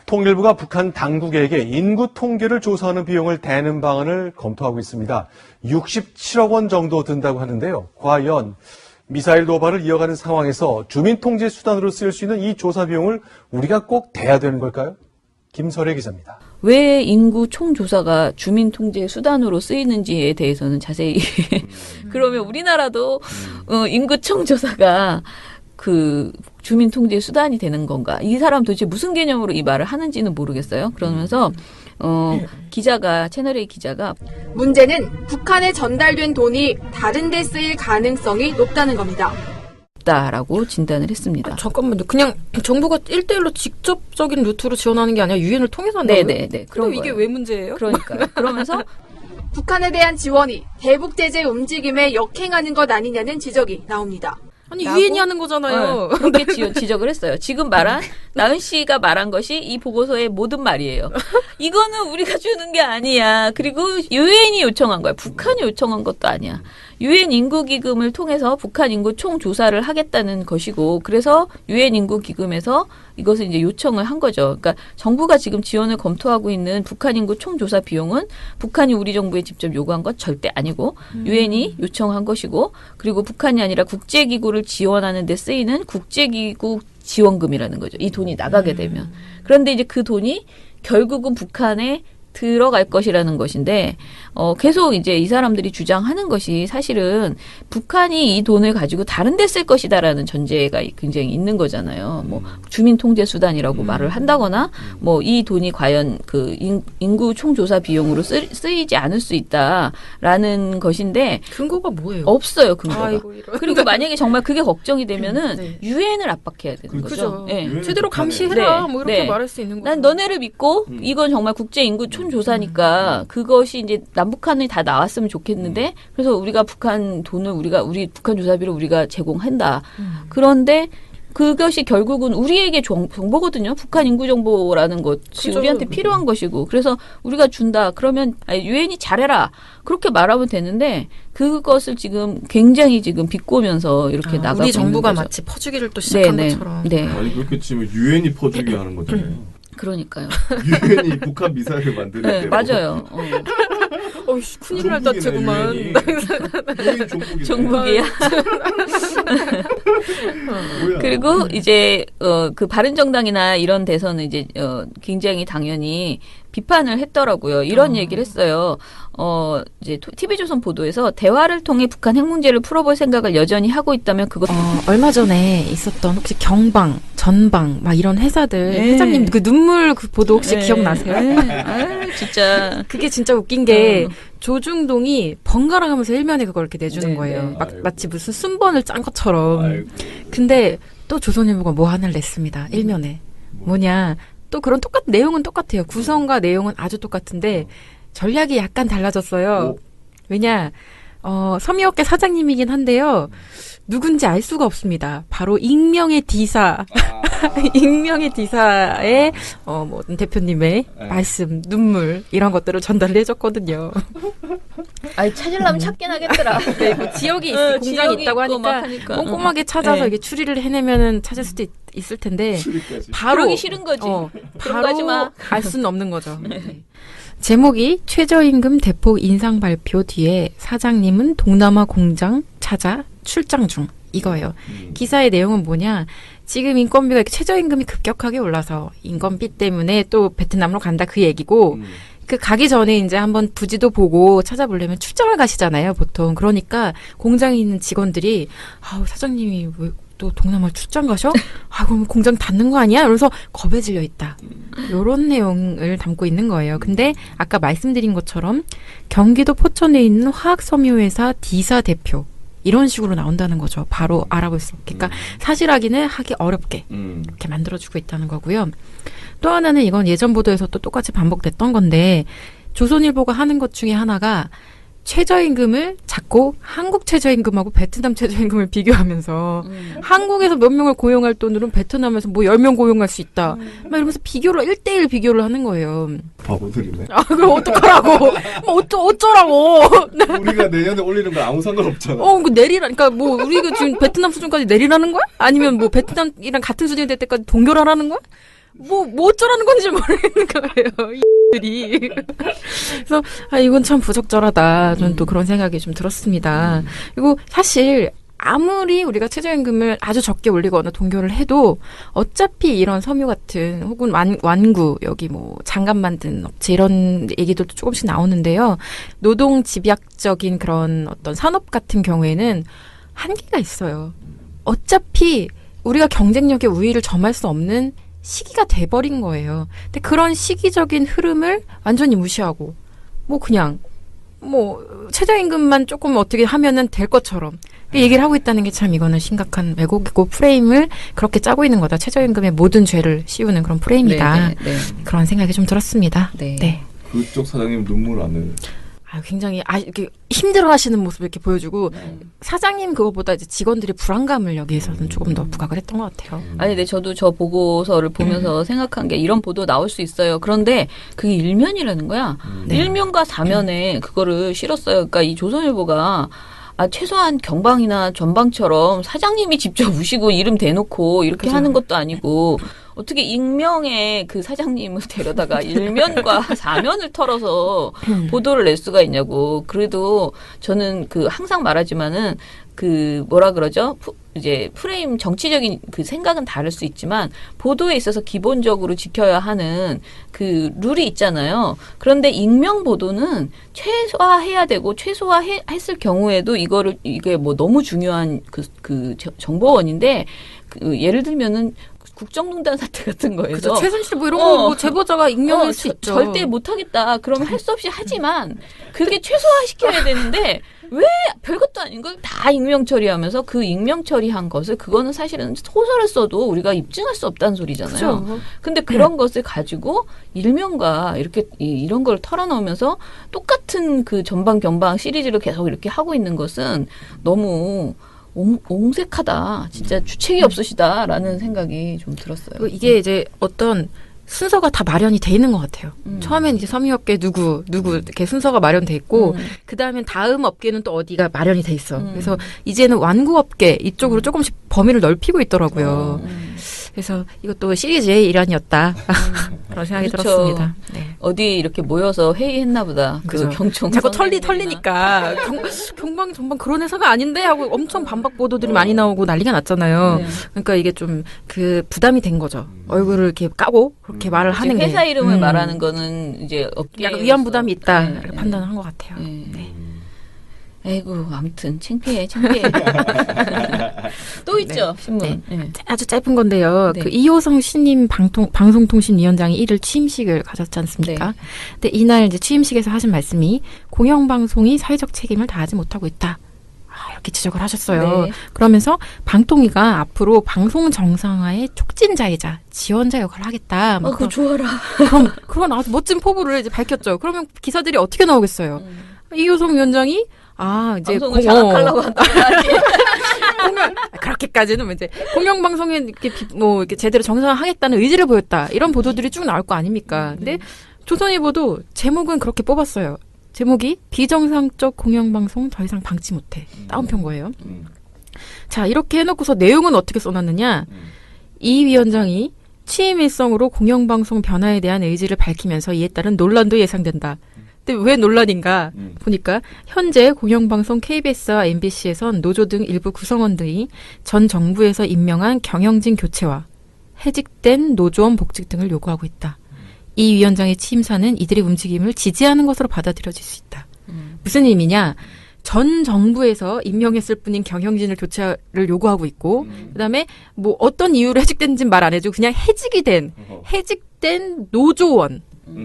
통일부가 북한 당국에게 인구 통계를 조사하는 비용을 대는 방안을 검토하고 있습니다. 67억 원 정도 든다고 하는데요. 과연 미사일 도발을 이어가는 상황에서 주민통제 수단으로 쓰일 수 있는 이 조사 비용을 우리가 꼭 대야 되는 걸까요? 김설혜 기자입니다. 왜 인구 총조사가 주민통제 수단으로 쓰이는지에 대해서는 자세히 그러면 우리나라도 인구 총조사가 그 주민통제 수단이 되는 건가? 이 사람 도대체 무슨 개념으로 이 말을 하는지는 모르겠어요. 그러면서 채널A 기자가 문제는 북한에 전달된 돈이 다른 데 쓰일 가능성이 높다는 겁니다. 다라고 진단을 했습니다. 잠깐만요. 그냥 정부가 1대1로 직접적인 루트로 지원하는 게 아니라 유엔을 통해서 한다고요? 네네네. 그럼 이게 왜 문제예요? 그러니까요. 그러면서 북한에 대한 지원이 대북 제재 움직임에 역행하는 것 아니냐는 지적이 나옵니다. 아니 유엔이 하는 거잖아요. 그렇게 지적을 했어요. 지금 말한 나은 씨가 말한 것이 이 보고서의 모든 말이에요. 이거는 우리가 주는 게 아니야. 그리고 유엔이 요청한 거야. 북한이 요청한 것도 아니야. 유엔 인구기금을 통해서 북한 인구 총조사를 하겠다는 것이고, 그래서 유엔 인구기금에서 이것을 이제 요청을 한 거죠. 그러니까 정부가 지금 지원을 검토하고 있는 북한 인구 총조사 비용은 북한이 우리 정부에 직접 요구한 것 절대 아니고 유엔이 요청한 것이고, 그리고 북한이 아니라 국제기구를 지원하는 데 쓰이는 국제기구 지원금이라는 거죠. 이 돈이 나가게 되면. 그런데 이제 그 돈이 결국은 북한에 들어갈 것이라는 것인데, 계속 이제 이 사람들이 주장하는 것이 사실은 북한이 이 돈을 가지고 다른 데 쓸 것이다라는 전제가 굉장히 있는 거잖아요. 뭐, 주민통제수단이라고 말을 한다거나, 뭐, 이 돈이 과연 그 인구 총조사 비용으로 쓰이지 않을 수 있다라는 것인데. 근거가 뭐예요? 없어요, 근거가. 아이고, 그리고 만약에 정말 그게 걱정이 되면은 유엔을 압박해야 되는 거죠. 네. 제대로 감시해라. 뭐 이렇게 말할 수 있는 거죠. 난 너네를 믿고 이건 정말 국제 인구 총조사니까 그것이 이제 남북한이 다 나왔으면 좋겠는데, 그래서 우리가 북한 돈을 우리 북한 조사비를 우리가 제공한다. 그런데 그것이 결국은 우리에게 정보거든요. 북한 인구 정보라는 것이 우리한테 필요한 것이고, 그래서 우리가 준다. 그러면 유엔이 잘해라. 그렇게 말하면 되는데 그것을 지금 굉장히 지금 비꼬면서 이렇게 나가고 우리 정부가 있는 거죠. 마치 퍼주기를 또 시작한 것처럼. 네. 아니 그렇게 치면 유엔이 퍼주기 하는 거잖아요. 그러니까요. 유엔이 북한 미사일을 만드는 네, 맞아요. 큰일 날 자체구만. 종북이야. 그리고 이제 그 바른정당이나 이런 데서는 이제 굉장히 당연히 비판을 했더라고요. 이런 얘기를 했어요. 이제 TV조선 보도에서 대화를 통해 북한 핵 문제를 풀어볼 생각을 여전히 하고 있다면 그것. 얼마 전에 있었던 혹시 경방, 전방 막 이런 회사들 회장님 그 눈물 그 보도 혹시 기억나세요? 진짜 그게 진짜 웃긴 게 조중동이 번갈아가면서 일면에 그걸 이렇게 내주는 거예요. 마치 무슨 순번을 짠 것처럼. 근데 또 조선일보가 뭐 하나를 냈습니다. 일면에. 뭐냐. 또 그런 똑같은 내용은 똑같아요. 구성과 내용은 아주 똑같은데 전략이 약간 달라졌어요. 왜냐, 섬유업계 사장님이긴 한데요. 누군지 알 수가 없습니다. 바로 익명의 D사, 익명의 D사의 뭐 대표님의 말씀, 눈물 이런 것들을 전달을 해줬거든요. 아니 찾으려면 찾긴 하겠더라. 네, 뭐 지역이 공장이 있다고 하니까 꼼꼼하게 찾아서 이게 추리를 해내면은 찾을 수도 있을 텐데 바로 그러기 싫은 거지. 그런 거 하지 마. 알 수는 없는 거죠. 네. 제목이 최저임금 대폭 인상 발표 뒤에 사장님은 동남아 공장 찾아 출장 중 이거예요. 기사의 내용은 뭐냐? 지금 인건비가 최저임금이 급격하게 올라서 인건비 때문에 또 베트남으로 간다 그 얘기고 그 가기 전에 이제 한번 부지도 보고 찾아보려면 출장을 가시잖아요, 보통. 그러니까 공장에 있는 직원들이 사장님이 왜 또 동남아 출장 가셔? 그럼 공장 닫는 거 아니야? 이러면서 겁에 질려 있다. 이런 내용을 담고 있는 거예요. 근데 아까 말씀드린 것처럼 경기도 포천에 있는 화학섬유회사 D사 대표 이런 식으로 나온다는 거죠. 바로 알아볼 수 있게. 그러니까 사실 확인을 하기 어렵게 이렇게 만들어주고 있다는 거고요. 또 하나는 이건 예전 보도에서 또 똑같이 반복됐던 건데 조선일보가 하는 것 중에 하나가 최저임금을 자꾸 한국 최저임금하고 베트남 최저임금을 비교하면서 한국에서 몇 명을 고용할 돈으로는 베트남에서 뭐 10명 고용할 수 있다. 막 이러면서 비교를 1대1 비교를 하는 거예요. 바보들이네. 그럼 어떡하라고. 뭐 어쩌라고. 우리가 내년에 올리는 건 아무 상관없잖아. 그 내리라니까 뭐 우리가 지금 베트남 수준까지 내리라는 거야? 아니면 뭐 베트남이랑 같은 수준이 될 때까지 동결하라는 거야? 뭐 어쩌라는 건지 모르겠는 거예요, 이들이. 그래서, 이건 참 부적절하다. 저는 또 그런 생각이 좀 들었습니다. 그리고 사실, 아무리 우리가 최저임금을 아주 적게 올리거나 동결을 해도 어차피 이런 섬유 같은 혹은 완구, 여기 뭐 장갑 만든 업체 이런 얘기들도 조금씩 나오는데요. 노동 집약적인 그런 어떤 산업 같은 경우에는 한계가 있어요. 어차피 우리가 경쟁력의 우위를 점할 수 없는 시기가 돼버린 거예요. 근데 그런 시기적인 흐름을 완전히 무시하고 그냥 최저임금만 조금 어떻게 하면은 될 것처럼 얘기를 하고 있다는 게 참 이거는 심각한 왜곡이고 프레임을 그렇게 짜고 있는 거다. 최저임금의 모든 죄를 씌우는 그런 프레임이다. 그런 생각이 좀 들었습니다. 네. 그쪽 사장님 눈물 안 흘려요. 굉장히 이렇게 힘들어하시는 모습을 이렇게 보여주고 사장님 그거보다 이제 직원들의 불안감을 여기에서는 조금 더 부각을 했던 것 같아요. 아니, 근데 저도 저 보고서를 보면서 생각한 게 이런 보도 나올 수 있어요. 그런데 그게 일면이라는 거야. 일면과 사면에 그거를 실었어요. 그러니까 이 조선일보가 최소한 경방이나 전방처럼 사장님이 직접 우시고 이름 대놓고 이렇게 그죠. 하는 것도 아니고 어떻게 익명의 그 사장님을 데려다가 일면과 사면을 털어서 보도를 낼 수가 있냐고. 그래도 저는 항상 말하지만은 뭐라 그러죠? 이제 프레임 정치적인 그 생각은 다를 수 있지만 보도에 있어서 기본적으로 지켜야 하는 그 룰이 있잖아요. 그런데 익명 보도는 최소화해야 되고 최소화했을 경우에도 이게 너무 중요한 그 정보원인데 예를 들면은 국정농단 사태 같은 거에서 최순실 이런 거 제보자가 익명일 수 있죠. 절대 못하겠다. 그러면 할 수 없이 하지만 그게 최소화시켜야 되는데 왜 별것도 아닌 걸 다 익명 처리하면서 그 익명 처리한 것을 그거는 사실은 소설을 써도 우리가 입증할 수 없다는 소리잖아요. 그렇죠. 근데 그런 것을 가지고 일면과 이렇게 이런 걸 털어넣으면서 똑같은 그 전방 경방 시리즈를 계속 이렇게 하고 있는 것은 너무 옹색하다. 진짜 주책이 없으시다라는 생각이 좀 들었어요. 이게 이제 어떤 순서가 다 마련이 돼 있는 것 같아요. 처음엔 이제 섬유업계 누구 이렇게 순서가 마련돼 있고 그 다음엔 다음 업계는 또 어디가 마련이 돼 있어. 그래서 이제는 완구업계 이쪽으로 조금씩 범위를 넓히고 있더라고요. 그래서 이것도 시리즈의 일환이었다. 그런 생각이 그렇죠. 들었습니다. 네. 어디 이렇게 모여서 회의했나 보다. 그 경총 자꾸 털리니까 경방 전방 그런 회사가 아닌데 하고 엄청 반박 보도들이 많이 나오고 난리가 났잖아요. 네. 그러니까 이게 좀 부담이 된 거죠. 얼굴을 이렇게 까고 그렇게 말을 하는 게 회사 이름을 말하는 거는 이제 약간 위험 부담이 있다 이렇게 판단한 것 같아요. 네. 아이고 아무튼 창피해. 또 있죠 신문. 네. 아주 짧은 건데요. 그 이호성 신임 방송통신위원장이 1일 취임식을 가졌지 않습니까? 근데 이날 이제 취임식에서 하신 말씀이 공영방송이 사회적 책임을 다하지 못하고 있다. 이렇게 지적을 하셨어요. 그러면서 방통위가 앞으로 방송 정상화의 촉진자이자 지원자 역할을 하겠다. 그거 좋아라. 그런 아주 멋진 포부를 이제 밝혔죠. 그러면 기사들이 어떻게 나오겠어요? 이호성 위원장이 이제 방송을 장악하려고 한다. 그렇게까지는 이제 공영방송에 이렇게 제대로 정상화하겠다는 의지를 보였다. 이런 보도들이 쭉 나올 거 아닙니까? 근데 조선일보도 제목은 그렇게 뽑았어요. 제목이 비정상적 공영방송 더 이상 방치 못해. 다운표인 거예요. 자, 이렇게 해놓고서 내용은 어떻게 써놨느냐. 이 위원장이 취임 일성으로 공영방송 변화에 대한 의지를 밝히면서 이에 따른 논란도 예상된다. 근데 왜 논란인가 보니까 현재 공영방송 KBS와 MBC에선 노조 등 일부 구성원들이 전 정부에서 임명한 경영진 교체와 해직된 노조원 복직 등을 요구하고 있다. 이 위원장의 취임사는 이들의 움직임을 지지하는 것으로 받아들여질 수 있다. 무슨 의미냐? 전 정부에서 임명했을 뿐인 경영진을 교체를 요구하고 있고 그다음에 어떤 이유로 해직된지는 말 안 해주고 그냥 해직된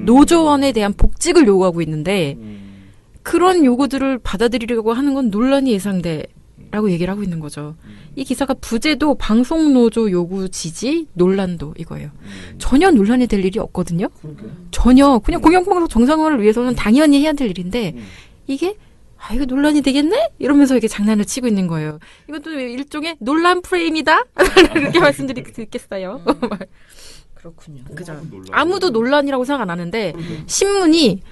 노조원에 대한 복직을 요구하고 있는데 그런 요구들을 받아들이려고 하는 건 논란이 예상돼라고 얘기를 하고 있는 거죠. 이 기사가 부제도 방송노조 요구 지지 논란도 이거예요. 전혀 논란이 될 일이 없거든요. 전혀 그냥 공영방송 정상화를 위해서는 당연히 해야 될 일인데 이게 이거 논란이 되겠네? 이러면서 이렇게 장난을 치고 있는 거예요. 이것도 일종의 논란 프레임이다? 이렇게 말씀드리겠어요. 그렇군요. 그죠. 아무도 논란이라고 생각 안 하는데 신문이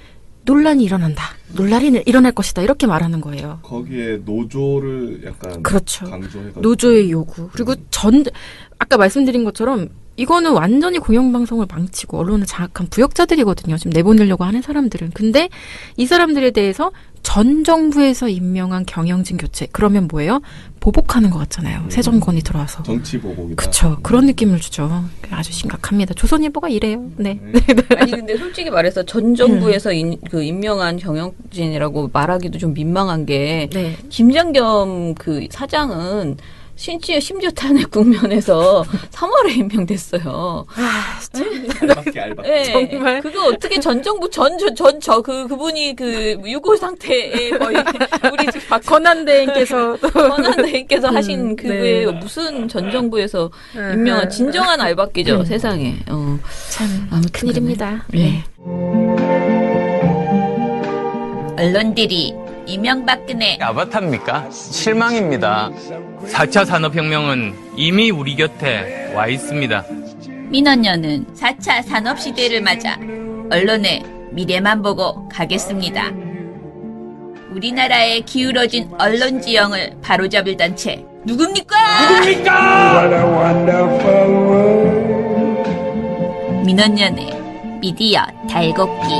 논란이 일어난다. 논란이 일어날 것이다. 이렇게 말하는 거예요. 거기에 노조를 약간 강조해가지고 노조의 요구. 그리고 아까 말씀드린 것처럼 이거는 완전히 공영방송을 망치고 언론을 장악한 부역자들이거든요. 지금 내보내려고 하는 사람들은. 근데 이 사람들에 대해서 전 정부에서 임명한 경영진 교체. 그러면 뭐예요? 보복하는 것 같잖아요. 새 정권이 들어와서. 정치 보복이다. 그렇죠. 그런 느낌을 주죠. 아주 심각합니다. 조선일보가 이래요. 네. 아니 근데 솔직히 말해서 전 정부에서 임명한 경영진이라고 말하기도 좀 민망한 게 김장겸 그 사장은 심지어 탄핵 국면에서 3월에 임명됐어요. 알밖에. 네, 정말. 그거 어떻게 전 정부 그분이 그 유고 상태에 거의 우리 권한대행께서 권한대행께서 하신 그게 네. 무슨 전 정부에서 임명한 진정한 알박기죠 세상에. 참 아무튼 큰일입니다. 네. 언론들이 이명박근혜 아바타입니까? 실망입니다. 4차 산업혁명은 이미 우리 곁에 와 있습니다. 민원연은 4차 산업시대를 맞아 언론의 미래만 보고 가겠습니다. 우리나라의 기울어진 언론 지형을 바로잡을 단체 누굽니까? What a wonderful world. 민원연의 미디어 달곡기.